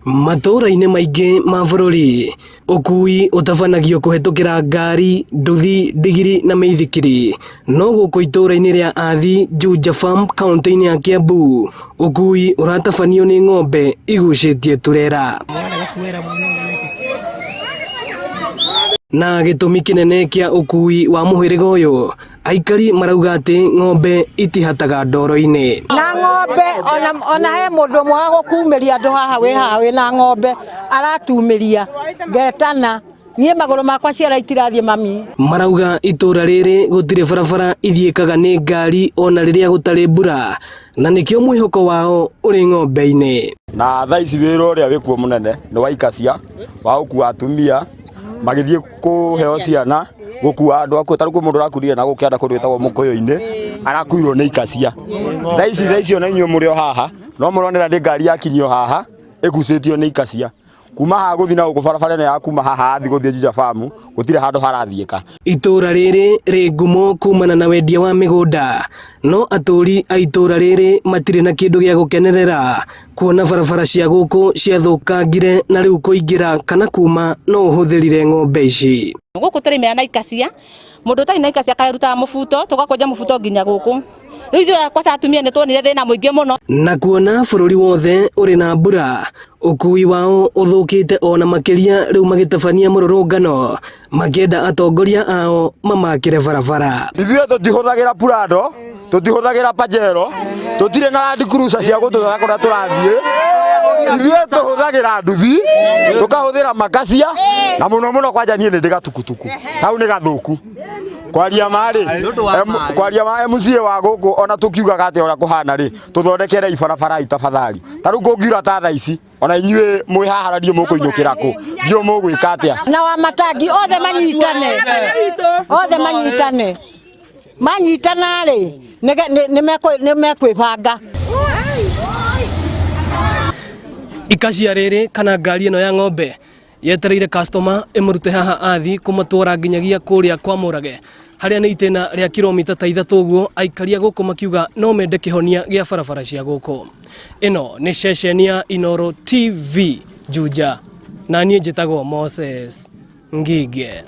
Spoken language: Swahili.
Matũra-inĩ maingĩ ma bũrũri ũkui ũtabanagio kũhetũkĩra ngari, nduthi, ndigiri na mĩithikiri. No gũkũ itũra-inĩ rĩa Athi, Juja Farm, kaunti-inĩ ya Kiambu, ũkui ũratabanio nĩ ng'ombe igucĩtie turera. Na gĩtũmi kĩnene kĩa ũkui wa mũhĩrĩga ũyũ, aikari marauga atĩ ng'ombe itihataga ndoro-inĩ. Na ng'ombe ona he mũndũ mwaga gũkumĩria andũ haha wĩ na ng'ombe aratumĩria ngetana niĩ magũrũ makwa ciara itirathiĩ mami. Marauga itũra rĩrĩ gũtirĩ barabara ithiĩkaga nĩ ngari ona rĩrĩa gũtarĩ mbura, na nĩkĩo mwĩhoko wao ũrĩ ng'ombe-inĩ. Na thaa ici wĩra ũrĩa wĩkuo mũnene nĩ wa ikacia wa gũkua atumia magĩthiĩ kũheo ciana, gũkua andũ akuo. Tarĩu kwĩ mũndũ ũrakurire na gũkĩanda kũndũ gwĩtagwo Mũkũyũ-inĩ, arakuirwo nĩ ikacia. Thaa ici ona inyuĩ mũrĩ o haha no mũronera nĩ ngari yakinyio haha ĩgucĩtio nĩ ikacia. Kuma haha gũthiĩ na gũkũ barabara ya kuma haha Athi gũthiĩ Juja Farm gũtirĩ handũ harathiĩka. Itũra rĩrĩ rĩ ngumo kumana na wendia wa mĩgũnda, no atũri a itũra rĩrĩ matirĩ na kĩndũ gĩa gũkenerera, kuona barabara cia gũkũ ciathũkangire na rĩu kũingĩra kana kuma no ũhũthĩrire ng'ombe ici. Gũkũ tũrĩ na ikacia, mũndũ ũtarĩ na ikacia akarutaga mũbuto, tũgakwenja mũbuto nginya gũkũ. Rĩu ithuĩ kwa atumia nĩ tuonire thĩna mũingĩ mũno. Na kuona bũrũri wothe ũrĩ na mbura, ũkui wao ũthũkĩte ona makĩria, rĩu magĩtabania mũrũrũngano makĩenda atongoria ao mamakĩre barabara. Ithuĩ tũtihũthagĩra Prado, tũtihũthagĩra Pajero, tũtirĩ na Land Cruiser cia gũtũtwara kũrĩa tũrathiĩ. Ithuĩ tũhũthagĩra nduthi, tũkahũthĩra makacia, na mũno mũno kwanja niĩ ndĩ gatukutuku. Hau nĩ gathũku. Kwaria ma MCA wa gũkũ ona tũkiugaga atĩ ona kũhana rĩ, tũthondekere ibarabara itafadhali. Tarĩu kũngiura ta thaa ici ona inyuĩ mwĩ haha radio mũkũinũkĩra kũ, ndio mũgwĩka atĩa. Na wa matangi othe manyitane, manyitana rĩ nĩ mekwĩbanga. Ikacia rĩrĩ kana ngari ĩno ya ng'ombe yetereire customer ĩmũrute haha Athi kũmatwara nginyagia kũrĩa kwa Mũrage, harĩa nĩ itĩna rĩa kilomita ta 3 ũguo. Aikari a gũkũ makiuga no mende kĩhonia gĩa barabara cia gũkũ. Ĩno nĩ ceceni ya Inooro TV Juja, na niĩ njĩtagwo Moses Ngige.